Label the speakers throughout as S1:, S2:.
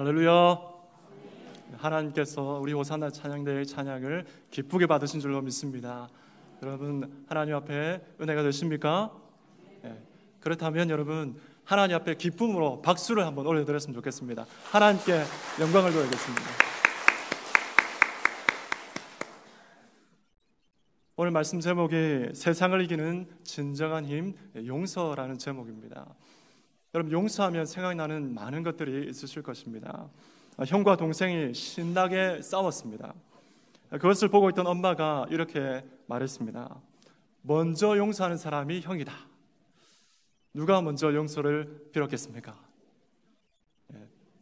S1: 할렐루야. 하나님께서 우리 호산나 찬양대의 찬양을 기쁘게 받으신 줄로 믿습니다. 여러분, 하나님 앞에 은혜가 되십니까? 네. 그렇다면 여러분, 하나님 앞에 기쁨으로 박수를 한번 올려드렸으면 좋겠습니다. 하나님께 영광을 돌리겠습니다. 오늘 말씀 제목이 세상을 이기는 진정한 힘, 용서라는 제목입니다. 여러분, 용서하면 생각나는 많은 것들이 있으실 것입니다. 형과 동생이 신나게 싸웠습니다. 그것을 보고 있던 엄마가 이렇게 말했습니다. 먼저 용서하는 사람이 형이다. 누가 먼저 용서를 빌었겠습니까?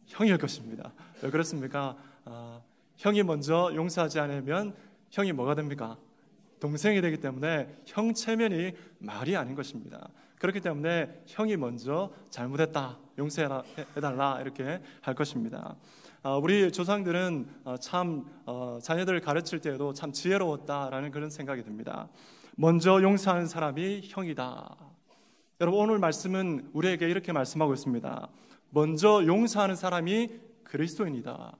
S1: 형일 것입니다. 왜 그렇습니까? 형이 먼저 용서하지 않으면 형이 뭐가 됩니까? 동생이 되기 때문에 형 체면이 말이 아닌 것입니다. 그렇기 때문에 형이 먼저 잘못했다, 용서해달라 이렇게 할 것입니다. 우리 조상들은 참 자녀들을 가르칠 때에도 참 지혜로웠다라는 그런 생각이 듭니다. 먼저 용서하는 사람이 형이다. 여러분, 오늘 말씀은 우리에게 이렇게 말씀하고 있습니다. 먼저 용서하는 사람이 그리스도인이다.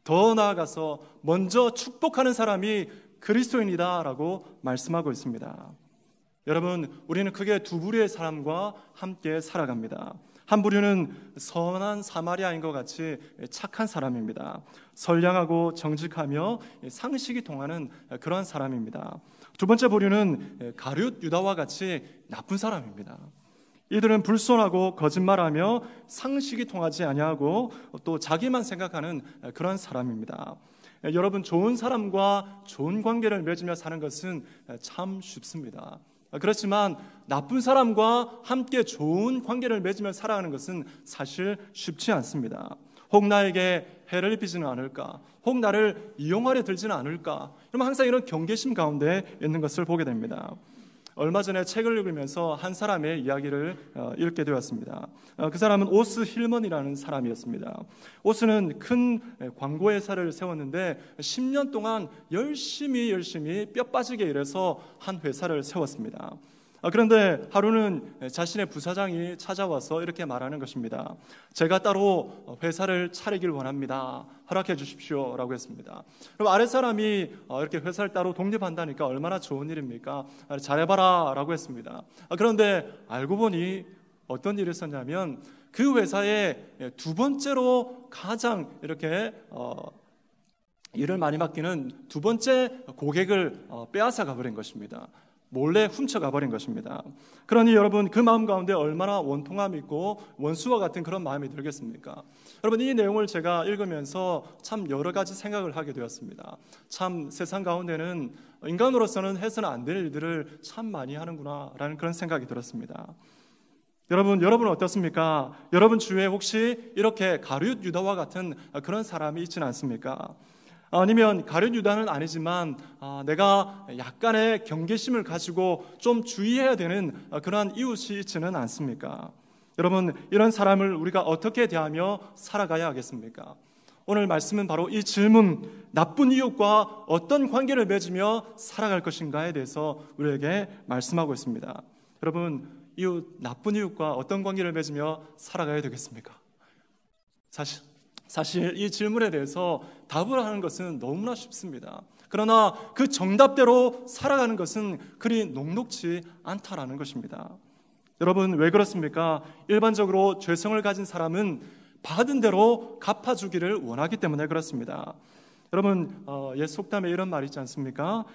S1: 더 나아가서 먼저 축복하는 사람이 그리스도인이다 라고 말씀하고 있습니다. 여러분, 우리는 크게 두 부류의 사람과 함께 살아갑니다. 한 부류는 선한 사마리아인과 같이 착한 사람입니다. 선량하고 정직하며 상식이 통하는 그러한 사람입니다. 두 번째 부류는 가룟 유다와 같이 나쁜 사람입니다. 이들은 불손하고 거짓말하며 상식이 통하지 아니하고 또 자기만 생각하는 그런 사람입니다. 여러분, 좋은 사람과 좋은 관계를 맺으며 사는 것은 참 쉽습니다. 그렇지만 나쁜 사람과 함께 좋은 관계를 맺으며 살아가는 것은 사실 쉽지 않습니다. 혹 나에게 해를 입히지는 않을까, 혹 나를 이용하려 들지는 않을까, 그러면 항상 이런 경계심 가운데 있는 것을 보게 됩니다. 얼마 전에 책을 읽으면서 한 사람의 이야기를 읽게 되었습니다. 그 사람은 오스 힐먼이라는 사람이었습니다. 오스는 큰 광고 회사를 세웠는데 10년 동안 열심히 뼈 빠지게 일해서 한 회사를 세웠습니다. 그런데 하루는 자신의 부사장이 찾아와서 이렇게 말하는 것입니다. 제가 따로 회사를 차리길 원합니다. 허락해 주십시오 라고 했습니다. 그럼 아랫사람이 이렇게 회사를 따로 독립한다니까 얼마나 좋은 일입니까? 잘해봐라 라고 했습니다. 그런데 알고 보니 어떤 일이 있었냐면 그 회사에 두 번째로 가장 이렇게 일을 많이 맡기는 두 번째 고객을 빼앗아 가버린 것입니다. 몰래 훔쳐가 버린 것입니다. 그러니 여러분, 그 마음 가운데 얼마나 원통함이 있고 원수와 같은 그런 마음이 들겠습니까? 여러분, 이 내용을 제가 읽으면서 참 여러 가지 생각을 하게 되었습니다. 참 세상 가운데는 인간으로서는 해서는 안 될 일들을 참 많이 하는구나 라는 그런 생각이 들었습니다. 여러분은 어떻습니까? 여러분 주위에 혹시 이렇게 가룟 유다와 같은 그런 사람이 있지는 않습니까? 아니면 가룟 유다는 아니지만 내가 약간의 경계심을 가지고 좀 주의해야 되는 그러한 이웃이 있지는 않습니까? 여러분, 이런 사람을 우리가 어떻게 대하며 살아가야 하겠습니까? 오늘 말씀은 바로 이 질문, 나쁜 이웃과 어떤 관계를 맺으며 살아갈 것인가에 대해서 우리에게 말씀하고 있습니다. 여러분, 나쁜 이웃과 어떤 관계를 맺으며 살아가야 되겠습니까? 사실 이 질문에 대해서 답을 하는 것은 너무나 쉽습니다. 그러나 그 정답대로 살아가는 것은 그리 녹록지 않다라는 것입니다. 여러분, 왜 그렇습니까? 일반적으로 죄성을 가진 사람은 받은 대로 갚아주기를 원하기 때문에 그렇습니다. 여러분, 옛 속담에 이런 말이 있지 않습니까?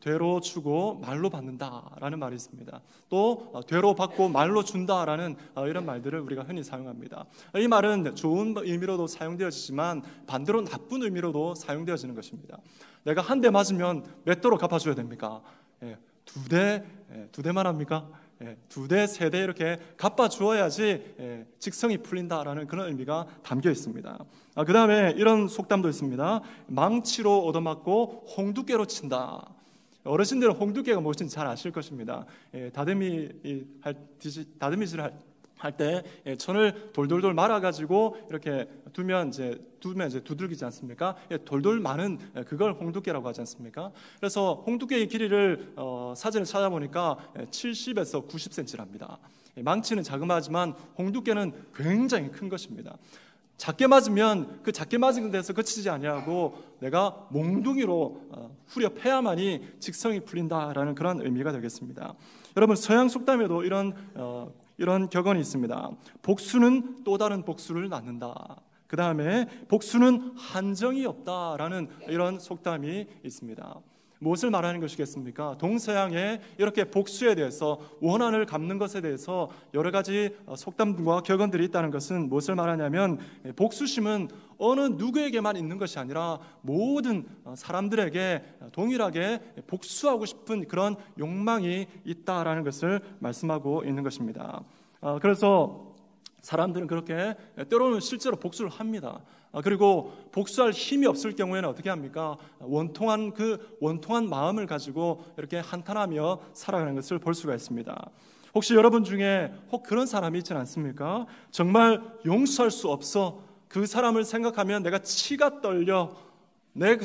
S1: 되로 주고 말로 받는다라는 말이 있습니다. 또 되로 받고 말로 준다라는 이런 말들을 우리가 흔히 사용합니다. 이 말은 좋은 의미로도 사용되어지지만 반대로 나쁜 의미로도 사용되어지는 것입니다. 내가 한 대 맞으면 몇 도로 갚아줘야 됩니까? 두 대만 합니까? 두 대, 세 대 이렇게 갚아주어야지 직성이 풀린다라는 그런 의미가 담겨 있습니다. 그 다음에 이런 속담도 있습니다. 망치로 얻어맞고 홍두깨로 친다. 어르신들은 홍두깨가 무엇인지 잘 아실 것입니다. 다듬이질 할 때 천을 돌돌돌 말아가지고 이렇게 두면 이제 두들기지 않습니까? 돌돌 마는 그걸 홍두깨라고 하지 않습니까? 그래서 홍두깨의 길이를 사진을 찾아보니까 70에서 90cm랍니다. 망치는 자그마하지만 홍두깨는 굉장히 큰 것입니다. 작게 맞으면 그 작게 맞은 데서 그치지 아니하고 내가 몽둥이로 후려 패야만이 직성이 풀린다라는 그런 의미가 되겠습니다. 여러분, 서양 속담에도 이런 격언이 있습니다. 복수는 또 다른 복수를 낳는다. 그 다음에 복수는 한정이 없다라는 이런 속담이 있습니다. 무엇을 말하는 것이겠습니까? 동서양의 이렇게 복수에 대해서, 원한을 갚는 것에 대해서 여러 가지 속담과 격언들이 있다는 것은 무엇을 말하냐면, 복수심은 어느 누구에게만 있는 것이 아니라 모든 사람들에게 동일하게 복수하고 싶은 그런 욕망이 있다라는 것을 말씀하고 있는 것입니다. 그래서 사람들은 그렇게 때로는 실제로 복수를 합니다. 그리고 복수할 힘이 없을 경우에는 어떻게 합니까? 원통한 마음을 가지고 이렇게 한탄하며 살아가는 것을 볼 수가 있습니다. 혹시 여러분 중에 혹 그런 사람이 있지 않습니까? 정말 용서할 수 없어. 그 사람을 생각하면 내가 치가 떨려. 내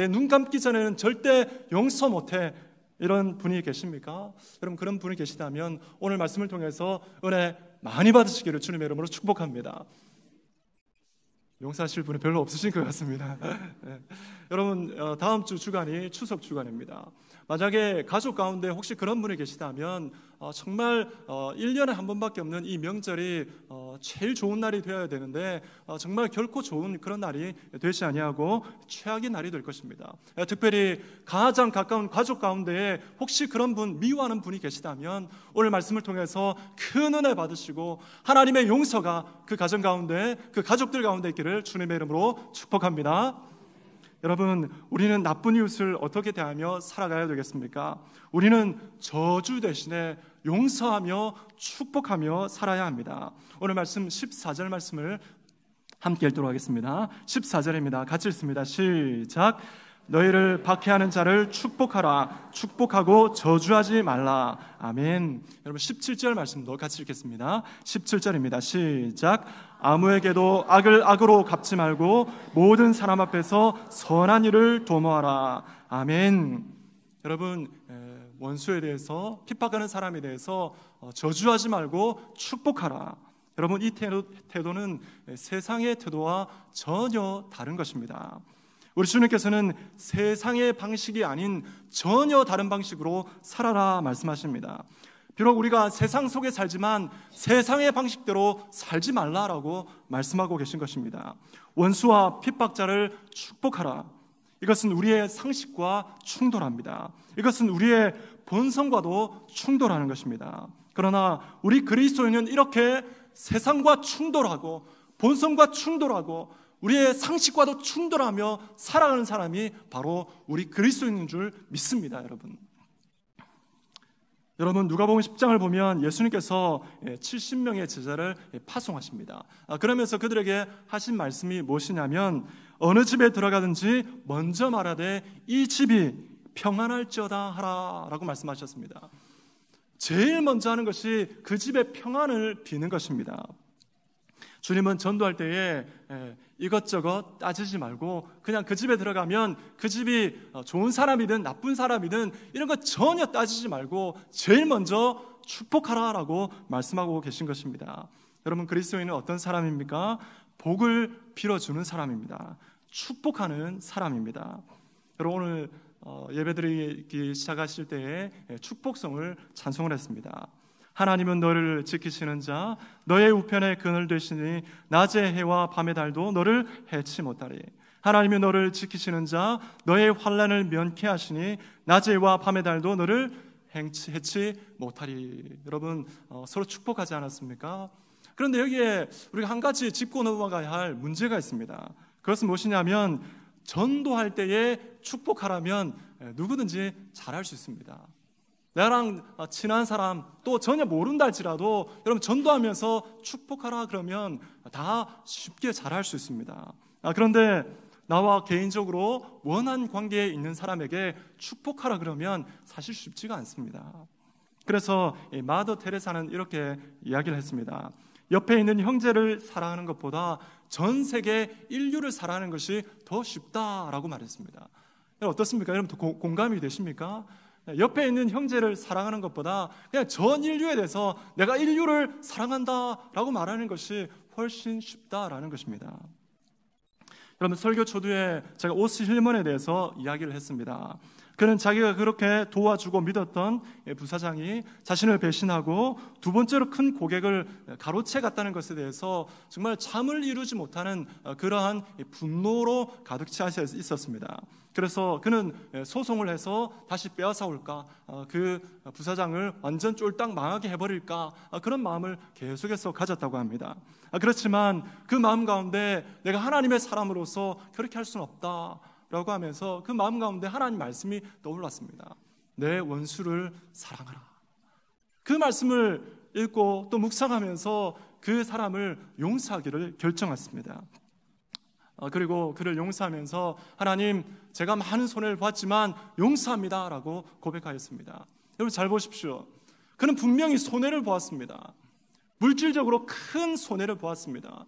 S1: 눈 감기 전에는 절대 용서 못해. 이런 분이 계십니까? 여러분, 그런 분이 계시다면 오늘 말씀을 통해서 은혜 많이 받으시기를 주님의 이름으로 축복합니다. 용서하실 분이 별로 없으신 것 같습니다. 네. 여러분, 다음 주 주간이 추석 주간입니다. 만약에 가족 가운데 혹시 그런 분이 계시다면 정말 1년에 한 번밖에 없는 이 명절이 제일 좋은 날이 되어야 되는데 정말 결코 좋은 그런 날이 되지 아니하고 최악의 날이 될 것입니다. 특별히 가장 가까운 가족 가운데에 혹시 그런 분, 미워하는 분이 계시다면 오늘 말씀을 통해서 큰 은혜 받으시고 하나님의 용서가 그 가정 가운데, 그 가족들 가운데 있기를 주님의 이름으로 축복합니다. 여러분, 우리는 나쁜 이웃을 어떻게 대하며 살아가야 되겠습니까? 우리는 저주 대신에 용서하며 축복하며 살아야 합니다. 오늘 말씀 14절 말씀을 함께 읽도록 하겠습니다. 14절입니다. 같이 읽습니다. 시작. 너희를 박해하는 자를 축복하라. 축복하고 저주하지 말라. 아멘. 여러분, 17절 말씀도 같이 읽겠습니다. 17절입니다. 시작. 아무에게도 악을 악으로 갚지 말고 모든 사람 앞에서 선한 일을 도모하라. 아멘. 여러분, 원수에 대해서, 핍박하는 사람에 대해서 저주하지 말고 축복하라. 여러분, 이 태도는 세상의 태도와 전혀 다른 것입니다. 우리 주님께서는 세상의 방식이 아닌 전혀 다른 방식으로 살아라 말씀하십니다. 비록 우리가 세상 속에 살지만 세상의 방식대로 살지 말라라고 말씀하고 계신 것입니다. 원수와 핍박자를 축복하라. 이것은 우리의 상식과 충돌합니다. 이것은 우리의 본성과도 충돌하는 것입니다. 그러나 우리 그리스도인은 이렇게 세상과 충돌하고 본성과 충돌하고 우리의 상식과도 충돌하며 살아가는 사람이 바로 우리 그리스도인인 줄 믿습니다. 여러분, 누가복음 10장을 보면 예수님께서 70명의 제자를 파송하십니다. 그러면서 그들에게 하신 말씀이 무엇이냐면, 어느 집에 들어가든지 먼저 말하되 이 집이 평안할지어다 하라라고 말씀하셨습니다. 제일 먼저 하는 것이 그 집의 평안을 비는 것입니다. 주님은 전도할 때에 이것저것 따지지 말고 그냥 그 집에 들어가면 그 집이 좋은 사람이든 나쁜 사람이든 이런 것 전혀 따지지 말고 제일 먼저 축복하라라고 말씀하고 계신 것입니다. 여러분, 그리스도인은 어떤 사람입니까? 복을 빌어주는 사람입니다. 축복하는 사람입니다. 여러분, 오늘 예배드리기 시작하실 때에 축복성을 찬송을 했습니다. 하나님은 너를 지키시는 자, 너의 우편에 그늘 되시니 낮의 해와 밤의 달도 너를 해치 못하리. 하나님은 너를 지키시는 자, 너의 환난을 면케 하시니 낮의 해와 밤의 달도 너를 해치 못하리. 여러분, 서로 축복하지 않았습니까? 그런데 여기에 우리가 한 가지 짚고 넘어가야 할 문제가 있습니다. 그것은 무엇이냐면, 전도할 때에 축복하라면 누구든지 잘할 수 있습니다. 나랑 친한 사람, 또 전혀 모른다 할지라도 여러분, 전도하면서 축복하라 그러면 다 쉽게 잘할 수 있습니다. 그런데 나와 개인적으로 원한 관계에 있는 사람에게 축복하라 그러면 사실 쉽지가 않습니다. 그래서 마더 테레사는 이렇게 이야기를 했습니다. 옆에 있는 형제를 사랑하는 것보다 전 세계 인류를 사랑하는 것이 더 쉽다라고 말했습니다. 어떻습니까? 여러분, 공감이 되십니까? 옆에 있는 형제를 사랑하는 것보다 그냥 전 인류에 대해서 내가 인류를 사랑한다라고 말하는 것이 훨씬 쉽다라는 것입니다. 여러분, 설교 초두에 제가 오스 힐먼에 대해서 이야기를 했습니다. 그는 자기가 그렇게 도와주고 믿었던 부사장이 자신을 배신하고 두 번째로 큰 고객을 가로채 갔다는 것에 대해서 정말 잠을 이루지 못하는 그러한 분노로 가득 차 있었습니다. 그래서 그는 소송을 해서 다시 빼앗아올까, 그 부사장을 완전 쫄딱 망하게 해버릴까, 그런 마음을 계속해서 가졌다고 합니다. 그렇지만 그 마음 가운데 내가 하나님의 사람으로서 그렇게 할 수는 없다 라고 하면서 그 마음 가운데 하나님 말씀이 떠올랐습니다. 내 원수를 사랑하라. 그 말씀을 읽고 또 묵상하면서 그 사람을 용서하기를 결정했습니다. 그리고 그를 용서하면서 하나님, 제가 많은 손해를 봤지만 용서합니다 라고 고백하였습니다. 여러분 잘 보십시오. 그는 분명히 손해를 보았습니다. 물질적으로 큰 손해를 보았습니다.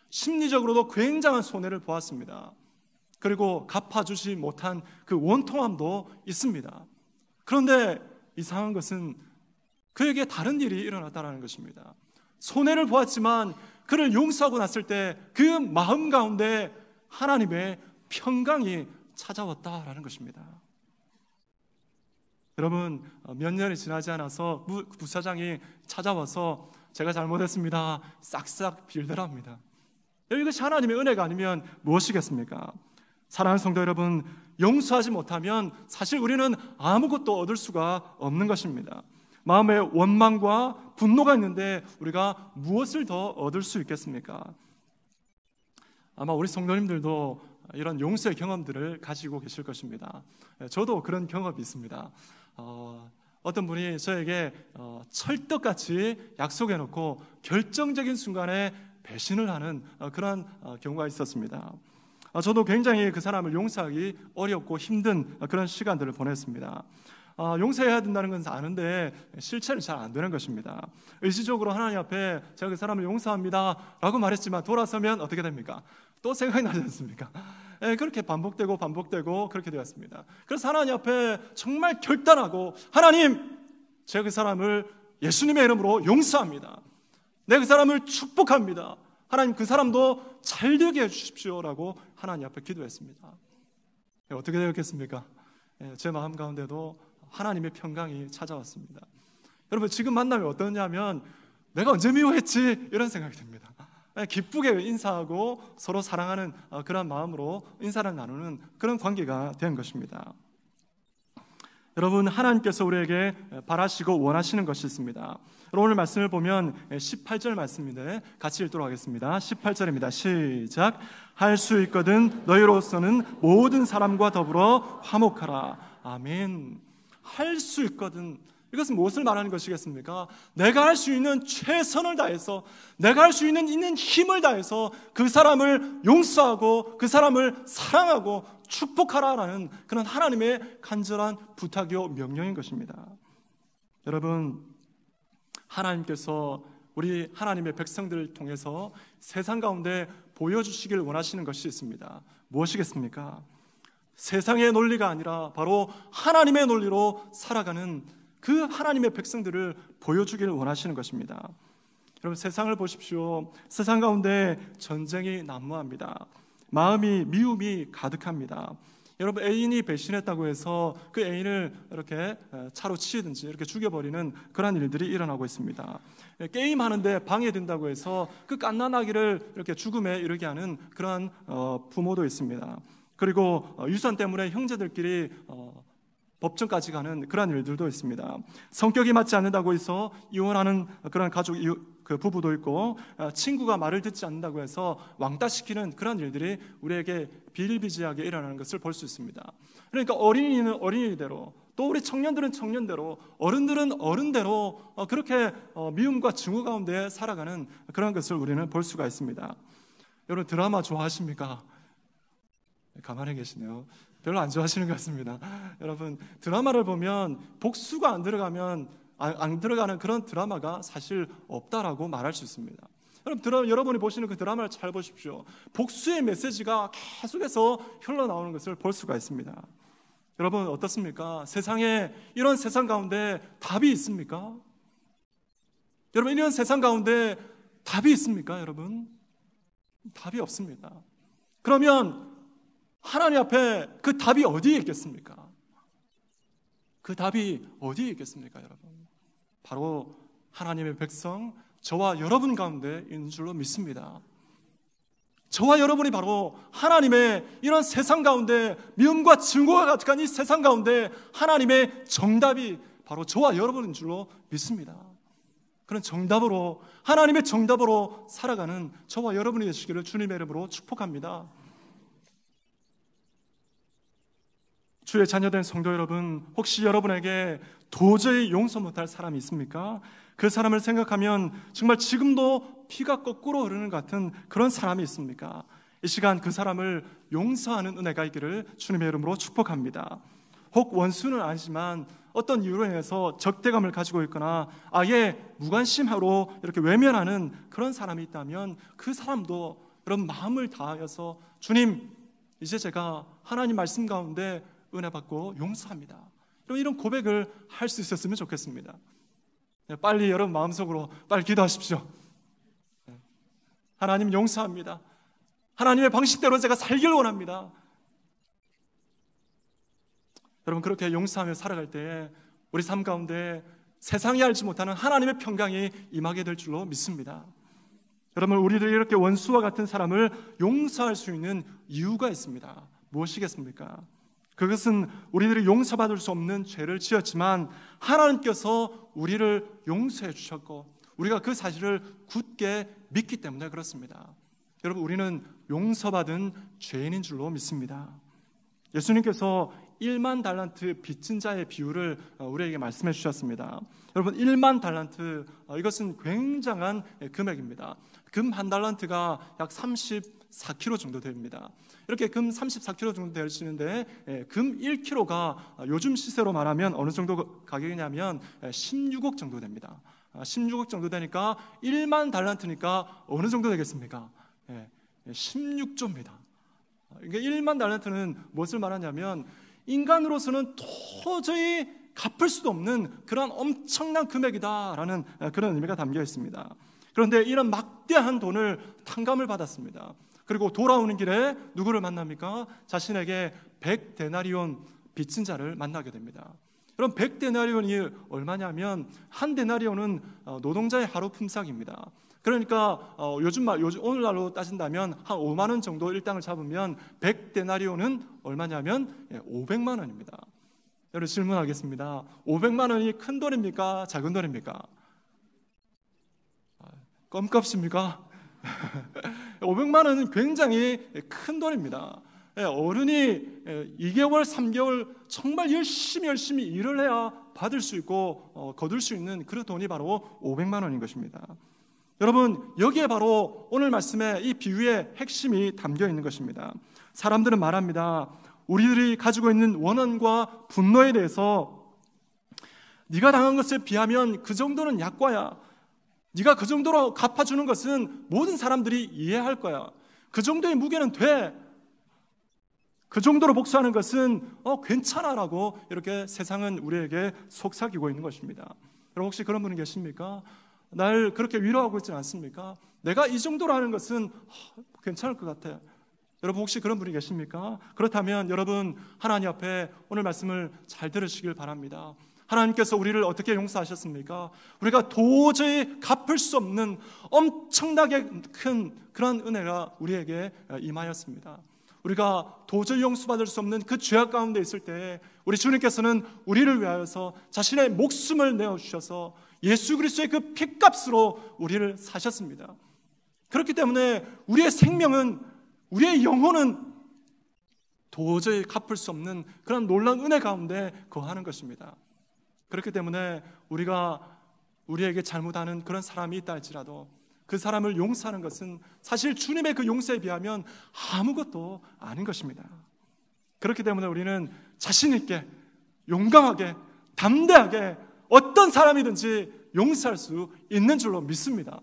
S1: 심리적으로도 굉장한 손해를 보았습니다. 그리고 갚아주지 못한 그 원통함도 있습니다. 그런데 이상한 것은 그에게 다른 일이 일어났다는 것입니다. 손해를 보았지만 그를 용서하고 났을 때 그 마음 가운데 하나님의 평강이 찾아왔다라는 것입니다. 여러분, 몇 년이 지나지 않아서 부사장이 찾아와서 제가 잘못했습니다 싹싹 빌더랍니다. 이것이 하나님의 은혜가 아니면 무엇이겠습니까? 사랑하는 성도 여러분, 용서하지 못하면 사실 우리는 아무것도 얻을 수가 없는 것입니다. 마음에 원망과 분노가 있는데 우리가 무엇을 더 얻을 수 있겠습니까? 아마 우리 성도님들도 이런 용서의 경험들을 가지고 계실 것입니다. 저도 그런 경험이 있습니다. 어떤 분이 저에게 철떡같이 약속해놓고 결정적인 순간에 배신을 하는 그런 경우가 있었습니다. 저도 굉장히 그 사람을 용서하기 어렵고 힘든 그런 시간들을 보냈습니다. 용서해야 된다는 건 아는데 실체는 잘 안 되는 것입니다. 의지적으로 하나님 앞에 제가 그 사람을 용서합니다 라고 말했지만 돌아서면 어떻게 됩니까? 또 생각이 나지 않습니까? 그렇게 반복되고 그렇게 되었습니다. 그래서 하나님 앞에 정말 결단하고, 하나님, 제가 그 사람을 예수님의 이름으로 용서합니다. 내가 그 사람을 축복합니다. 하나님, 그 사람도 잘 되게 해주십시오라고 하나님 앞에 기도했습니다. 어떻게 되었겠습니까? 제 마음 가운데도 하나님의 평강이 찾아왔습니다. 여러분, 지금 만나면 어떠냐면 내가 언제 미워했지? 이런 생각이 듭니다. 기쁘게 인사하고 서로 사랑하는 그런 마음으로 인사를 나누는 그런 관계가 된 것입니다. 여러분, 하나님께서 우리에게 바라시고 원하시는 것이 있습니다. 오늘 말씀을 보면 18절 말씀인데 같이 읽도록 하겠습니다. 18절입니다. 시작. 할 수 있거든 너희로서는 모든 사람과 더불어 화목하라. 아멘. 할 수 있거든. 이것은 무엇을 말하는 것이겠습니까? 내가 할 수 있는 최선을 다해서, 내가 할 수 있는 힘을 다해서 그 사람을 용서하고 그 사람을 사랑하고 축복하라라는 그런 하나님의 간절한 부탁이요 명령인 것입니다. 여러분, 하나님께서 우리 하나님의 백성들을 통해서 세상 가운데 보여주시길 원하시는 것이 있습니다. 무엇이겠습니까? 세상의 논리가 아니라 바로 하나님의 논리로 살아가는 그 하나님의 백성들을 보여주기를 원하시는 것입니다. 여러분, 세상을 보십시오. 세상 가운데 전쟁이 난무합니다. 마음이 미움이 가득합니다. 여러분, 애인이 배신했다고 해서 그 애인을 이렇게 차로 치든지 이렇게 죽여버리는 그런 일들이 일어나고 있습니다. 게임하는데 방해된다고 해서 그 갓난아기를 이렇게 죽음에 이르게 하는 그런 부모도 있습니다. 그리고 유산 때문에 형제들끼리 법정까지 가는 그런 일들도 있습니다. 성격이 맞지 않는다고 해서 이혼하는 그런 가족 그 부부도 있고, 친구가 말을 듣지 않는다고 해서 왕따시키는 그런 일들이 우리에게 비일비재하게 일어나는 것을 볼 수 있습니다. 그러니까 어린이는 어린이대로, 또 우리 청년들은 청년대로, 어른들은 어른대로 그렇게 미움과 증오 가운데 살아가는 그런 것을 우리는 볼 수가 있습니다. 여러분, 드라마 좋아하십니까? 가만히 계시네요. 별로 안 좋아하시는 것 같습니다. 여러분, 드라마를 보면 복수가 안 들어가는 그런 드라마가 사실 없다라고 말할 수 있습니다. 여러분이 보시는 그 드라마를 잘 보십시오. 복수의 메시지가 계속해서 흘러나오는 것을 볼 수가 있습니다. 여러분, 어떻습니까? 이런 세상 가운데 답이 있습니까? 여러분, 이런 세상 가운데 답이 있습니까? 여러분, 답이 없습니다. 그러면 하나님 앞에 그 답이 어디에 있겠습니까? 그 답이 어디에 있겠습니까, 여러분? 바로 하나님의 백성, 저와 여러분 가운데 있는 줄로 믿습니다. 저와 여러분이 바로 하나님의 이런 세상 가운데, 미움과 증오가 가득한 이 세상 가운데 하나님의 정답이 바로 저와 여러분인 줄로 믿습니다. 그런 정답으로, 하나님의 정답으로 살아가는 저와 여러분이 되시기를 주님의 이름으로 축복합니다. 주의 자녀된 성도 여러분, 혹시 여러분에게 도저히 용서 못할 사람이 있습니까? 그 사람을 생각하면 정말 지금도 피가 거꾸로 흐르는 것 같은 그런 사람이 있습니까? 이 시간 그 사람을 용서하는 은혜가 있기를 주님의 이름으로 축복합니다. 혹 원수는 아니지만 어떤 이유로 인해서 적대감을 가지고 있거나 아예 무관심하로 이렇게 외면하는 그런 사람이 있다면 그 사람도 그런 마음을 다하여서 주님, 이제 제가 하나님 말씀 가운데 은혜 받고 용서합니다, 이런 고백을 할 수 있었으면 좋겠습니다. 빨리 여러분 마음속으로 빨리 기도하십시오. 하나님 용서합니다. 하나님의 방식대로 제가 살길 원합니다. 여러분, 그렇게 용서하며 살아갈 때에 우리 삶 가운데 세상이 알지 못하는 하나님의 평강이 임하게 될 줄로 믿습니다. 여러분, 우리들이 이렇게 원수와 같은 사람을 용서할 수 있는 이유가 있습니다. 무엇이겠습니까? 그것은 우리들이 용서받을 수 없는 죄를 지었지만 하나님께서 우리를 용서해 주셨고 우리가 그 사실을 굳게 믿기 때문에 그렇습니다. 여러분, 우리는 용서받은 죄인인 줄로 믿습니다. 예수님께서 1만 달란트 빚진 자의 비유를 우리에게 말씀해 주셨습니다. 여러분, 1만 달란트, 이것은 굉장한 금액입니다. 금 한 달란트가 약 34kg 정도 됩니다. 이렇게 금 34kg 정도 되시는데 금 1kg가 요즘 시세로 말하면 어느 정도 가격이냐면 16억 정도 됩니다. 16억 정도 되니까 1만 달란트니까 어느 정도 되겠습니까? 16조입니다. 그러니까 1만 달란트는 무엇을 말하냐면 인간으로서는 도저히 갚을 수도 없는 그런 엄청난 금액이다라는 그런 의미가 담겨 있습니다. 그런데 이런 막대한 돈을 탕감을 받았습니다. 그리고 돌아오는 길에 누구를 만납니까? 자신에게 100데나리온 빚진 자를 만나게 됩니다. 그럼 100데나리온이 얼마냐면 한 데나리온은 노동자의 하루 품삯입니다. 그러니까 요즘 오늘날로 따진다면 한 5만 원 정도 일당을 잡으면 100데나리온은 얼마냐면 500만 원입니다. 여러분, 질문하겠습니다. 500만 원이 큰 돈입니까? 작은 돈입니까? 껌값입니까? 500만 원은 굉장히 큰 돈입니다. 어른이 2개월, 3개월 정말 열심히 일을 해야 받을 수 있고 거둘 수 있는 그런 돈이 바로 500만 원인 것입니다. 여러분, 여기에 바로 오늘 말씀의 이 비유의 핵심이 담겨 있는 것입니다. 사람들은 말합니다. 우리들이 가지고 있는 원한과 분노에 대해서 네가 당한 것에 비하면 그 정도는 약과야. 네가 그 정도로 갚아주는 것은 모든 사람들이 이해할 거야. 그 정도의 무게는 돼. 그 정도로 복수하는 것은 괜찮아라고 이렇게 세상은 우리에게 속삭이고 있는 것입니다. 여러분, 혹시 그런 분이 계십니까? 날 그렇게 위로하고 있지 않습니까? 내가 이 정도로 하는 것은 괜찮을 것 같아. 여러분, 혹시 그런 분이 계십니까? 그렇다면 여러분, 하나님 앞에 오늘 말씀을 잘 들으시길 바랍니다. 하나님께서 우리를 어떻게 용서하셨습니까? 우리가 도저히 갚을 수 없는 엄청나게 큰 그런 은혜가 우리에게 임하였습니다. 우리가 도저히 용서받을 수 없는 그 죄악 가운데 있을 때 우리 주님께서는 우리를 위하여서 자신의 목숨을 내어주셔서 예수 그리스도의 그 핏값으로 우리를 사셨습니다. 그렇기 때문에 우리의 생명은, 우리의 영혼은 도저히 갚을 수 없는 그런 놀라운 은혜 가운데 거하는 것입니다. 그렇기 때문에 우리에게 잘못하는 그런 사람이 있다 할지라도 그 사람을 용서하는 것은 사실 주님의 그 용서에 비하면 아무것도 아닌 것입니다. 그렇기 때문에 우리는 자신 있게, 용감하게, 담대하게 어떤 사람이든지 용서할 수 있는 줄로 믿습니다.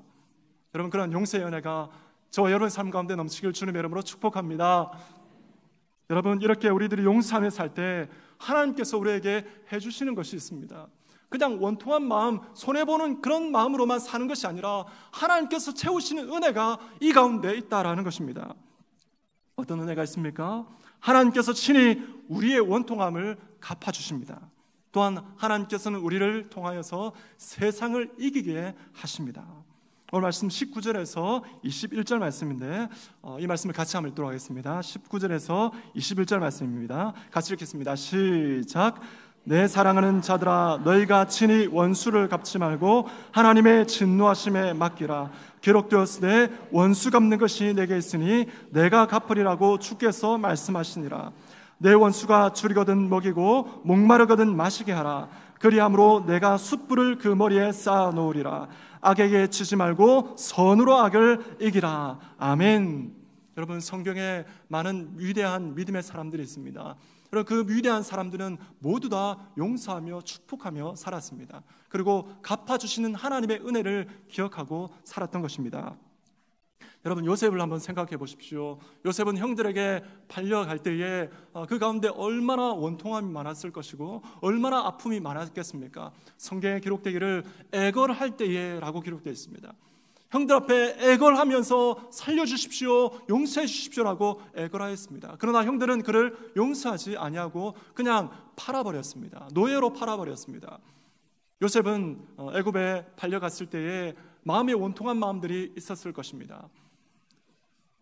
S1: 여러분, 그런 용서의 은혜가 저와 여러분의 삶 가운데 넘치길 주님의 이름으로 축복합니다. 여러분, 이렇게 우리들이 용서하며 살 때 하나님께서 우리에게 해주시는 것이 있습니다. 그냥 원통한 마음, 손해보는 그런 마음으로만 사는 것이 아니라 하나님께서 채우시는 은혜가 이 가운데 있다라는 것입니다. 어떤 은혜가 있습니까? 하나님께서 친히 우리의 원통함을 갚아주십니다. 또한 하나님께서는 우리를 통하여서 세상을 이기게 하십니다. 오늘 말씀 19절에서 21절 말씀인데 이 말씀을 같이 한번 읽도록 하겠습니다. 19절에서 21절 말씀입니다. 같이 읽겠습니다. 시작. 내 사랑하는 자들아, 너희가 친히 원수를 갚지 말고 하나님의 진노하심에 맡기라. 기록되었으되 원수 갚는 것이 내게 있으니 내가 갚으리라고 주께서 말씀하시니라. 내 원수가 줄이거든 먹이고 목마르거든 마시게 하라. 그리함으로 내가 숯불을 그 머리에 쌓아 놓으리라. 악에게 치지 말고 선으로 악을 이기라. 아멘. 여러분, 성경에 많은 위대한 믿음의 사람들이 있습니다. 그 위대한 사람들은 모두 다 용서하며 축복하며 살았습니다. 그리고 갚아주시는 하나님의 은혜를 기억하고 살았던 것입니다. 여러분, 요셉을 한번 생각해 보십시오. 요셉은 형들에게 팔려갈 때에 그 가운데 얼마나 원통함이 많았을 것이고 얼마나 아픔이 많았겠습니까? 성경에 기록되기를 애걸할 때에 라고 기록되어 있습니다. 형들 앞에 애걸하면서 살려주십시오, 용서해 주십시오라고 애걸하였습니다. 그러나 형들은 그를 용서하지 아니하고 그냥 팔아버렸습니다. 노예로 팔아버렸습니다. 요셉은 애굽에 팔려갔을 때에 마음에 원통한 마음들이 있었을 것입니다.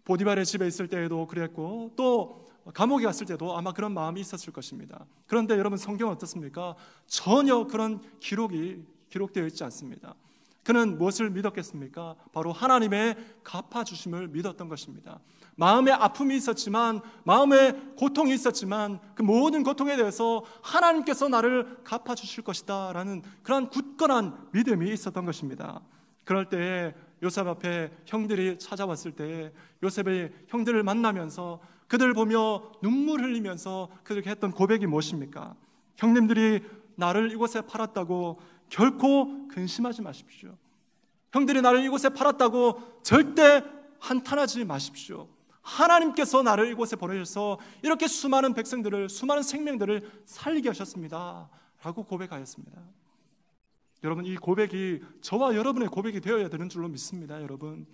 S1: 보디발의 집에 있을 때에도 그랬고 또 감옥에 갔을 때도 아마 그런 마음이 있었을 것입니다. 그런데 여러분, 성경은 어떻습니까? 전혀 그런 기록되어 있지 않습니다. 그는 무엇을 믿었겠습니까? 바로 하나님의 갚아주심을 믿었던 것입니다. 마음에 아픔이 있었지만, 마음에 고통이 있었지만 그 모든 고통에 대해서 하나님께서 나를 갚아주실 것이다 라는 그런 굳건한 믿음이 있었던 것입니다. 그럴 때에 요셉 앞에 형들이 찾아왔을 때 요셉의 형들을 만나면서 그들 보며 눈물 흘리면서 그들에게 했던 고백이 무엇입니까? 형님들이 나를 이곳에 팔았다고 결코 근심하지 마십시오. 형들이 나를 이곳에 팔았다고 절대 한탄하지 마십시오. 하나님께서 나를 이곳에 보내셔서 이렇게 수많은 백성들을, 수많은 생명들을 살리게 하셨습니다 라고 고백하였습니다. 여러분, 이 고백이 저와 여러분의 고백이 되어야 되는 줄로 믿습니다. 여러분,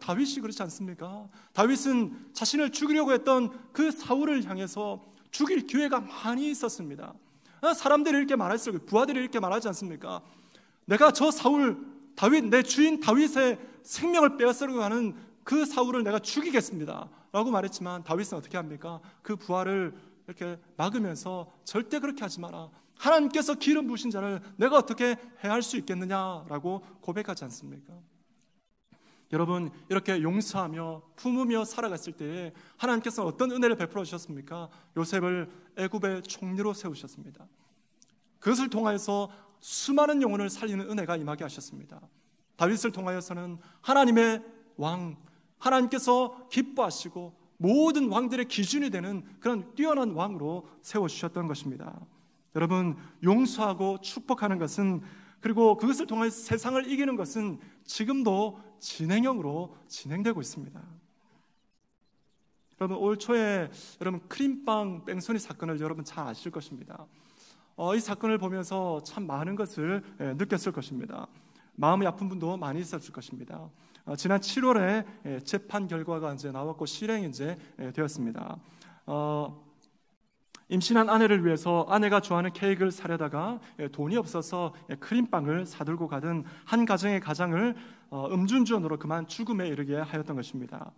S1: 다윗이 그렇지 않습니까? 다윗은 자신을 죽이려고 했던 그 사울을 향해서 죽일 기회가 많이 있었습니다. 사람들이 이렇게 말했어요. 부하들이 이렇게 말하지 않습니까? 내가 저 사울, 다윗, 내 주인 다윗의 생명을 빼앗으려고 하는 그 사울을 내가 죽이겠습니다 라고 말했지만 다윗은 어떻게 합니까? 그 부하를 이렇게 막으면서 절대 그렇게 하지 마라. 하나님께서 기름 부으신 자를 내가 어떻게 해할 수 있겠느냐라고 고백하지 않습니까? 여러분, 이렇게 용서하며 품으며 살아갔을 때에 하나님께서 어떤 은혜를 베풀어 주셨습니까? 요셉을 애굽의 총리로 세우셨습니다. 그것을 통하여서 수많은 영혼을 살리는 은혜가 임하게 하셨습니다. 다윗을 통하여서는 하나님의 왕, 하나님께서 기뻐하시고 모든 왕들의 기준이 되는 그런 뛰어난 왕으로 세워주셨던 것입니다. 여러분, 용서하고 축복하는 것은, 그리고 그것을 통해 세상을 이기는 것은 지금도 진행형으로 진행되고 있습니다. 여러분, 올 초에 여러분 크림빵 뺑소니 사건을 여러분 잘 아실 것입니다. 이 사건을 보면서 참 많은 것을 느꼈을 것입니다. 마음이 아픈 분도 많이 있었을 것입니다. 지난 7월에 재판 결과가 이제 나왔고 실행이 이제 되었습니다. 임신한 아내를 위해서 아내가 좋아하는 케이크를 사려다가 돈이 없어서 크림빵을 사들고 가던 한 가정의 가장을 음주운전으로 그만 죽음에 이르게 하였던 것입니다.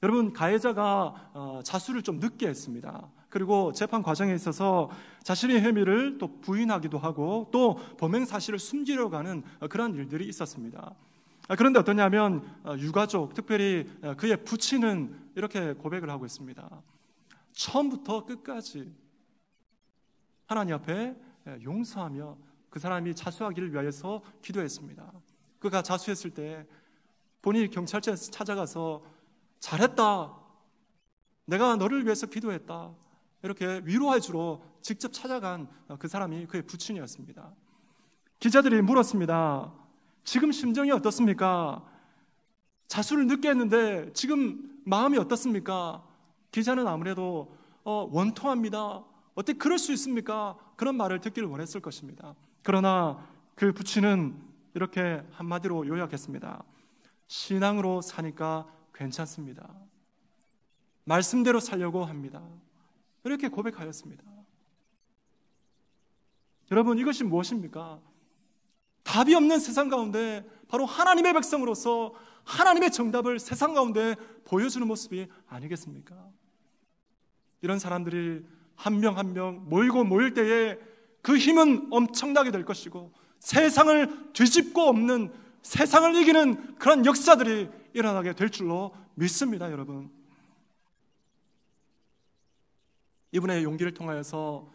S1: 여러분, 가해자가 자수를 좀 늦게 했습니다. 그리고 재판 과정에 있어서 자신의 혐의를 또 부인하기도 하고 또 범행 사실을 숨기려고 하는 그런 일들이 있었습니다. 그런데 어떠냐면 유가족, 특별히 그의 부친은 이렇게 고백을 하고 있습니다. 처음부터 끝까지 하나님 앞에 용서하며 그 사람이 자수하기를 위하여서 기도했습니다. 그가 자수했을 때 본인이 경찰서에 찾아가서 잘했다, 내가 너를 위해서 기도했다, 이렇게 위로해 주러 직접 찾아간 그 사람이 그의 부친이었습니다. 기자들이 물었습니다. 지금 심정이 어떻습니까? 자수를 늦게 했는데 지금 마음이 어떻습니까? 기자는 아무래도 원통합니다. 어떻게 그럴 수 있습니까? 그런 말을 듣기를 원했을 것입니다. 그러나 그 부친은 이렇게 한마디로 요약했습니다. 신앙으로 사니까 괜찮습니다. 말씀대로 살려고 합니다. 이렇게 고백하였습니다. 여러분, 이것이 무엇입니까? 답이 없는 세상 가운데 바로 하나님의 백성으로서 하나님의 정답을 세상 가운데 보여주는 모습이 아니겠습니까? 이런 사람들이 한 명 한 명 모이고 모일 때에 그 힘은 엄청나게 될 것이고 세상을 뒤집고 엎는, 세상을 이기는 그런 역사들이 일어나게 될 줄로 믿습니다. 여러분, 이분의 용기를 통하여서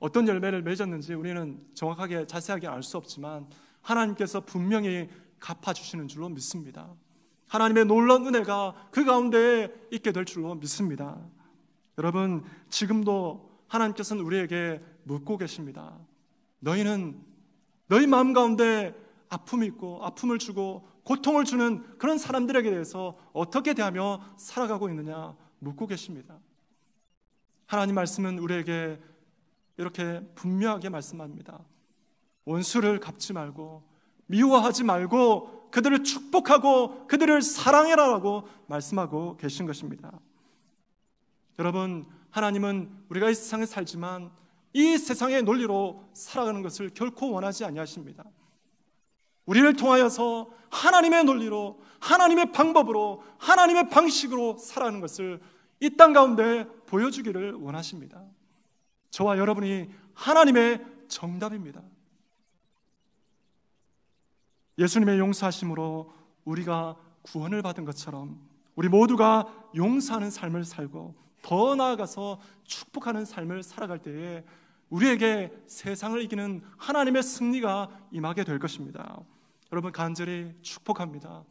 S1: 어떤 열매를 맺었는지 우리는 정확하게 자세하게 알 수 없지만 하나님께서 분명히 갚아주시는 줄로 믿습니다. 하나님의 놀라운 은혜가 그 가운데 있게 될 줄로 믿습니다. 여러분, 지금도 하나님께서는 우리에게 묻고 계십니다. 너희는 너희 마음 가운데 아픔이 있고 아픔을 주고 고통을 주는 그런 사람들에게 대해서 어떻게 대하며 살아가고 있느냐 묻고 계십니다. 하나님 말씀은 우리에게 이렇게 분명하게 말씀합니다. 원수를 갚지 말고 미워하지 말고 그들을 축복하고 그들을 사랑해라라고 말씀하고 계신 것입니다. 여러분, 하나님은 우리가 이 세상에 살지만 이 세상의 논리로 살아가는 것을 결코 원하지 아니하십니다. 우리를 통하여서 하나님의 논리로, 하나님의 방법으로, 하나님의 방식으로 살아가는 것을 이 땅 가운데 보여주기를 원하십니다. 저와 여러분이 하나님의 정답입니다. 예수님의 용서하심으로 우리가 구원을 받은 것처럼 우리 모두가 용서하는 삶을 살고 더 나아가서 축복하는 삶을 살아갈 때에 우리에게 세상을 이기는 하나님의 승리가 임하게 될 것입니다. 여러분, 간절히 축복합니다.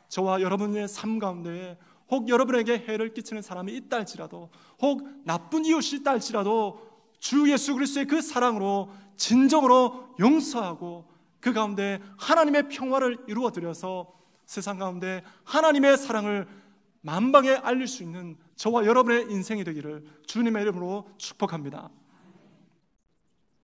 S1: 저와 여러분의 삶 가운데 혹 여러분에게 해를 끼치는 사람이 있다 할지라도, 혹 나쁜 이웃이 있다 할지라도 주 예수 그리스도의 그 사랑으로 진정으로 용서하고 그 가운데 하나님의 평화를 이루어드려서 세상 가운데 하나님의 사랑을 만방에 알릴 수 있는 저와 여러분의 인생이 되기를 주님의 이름으로 축복합니다.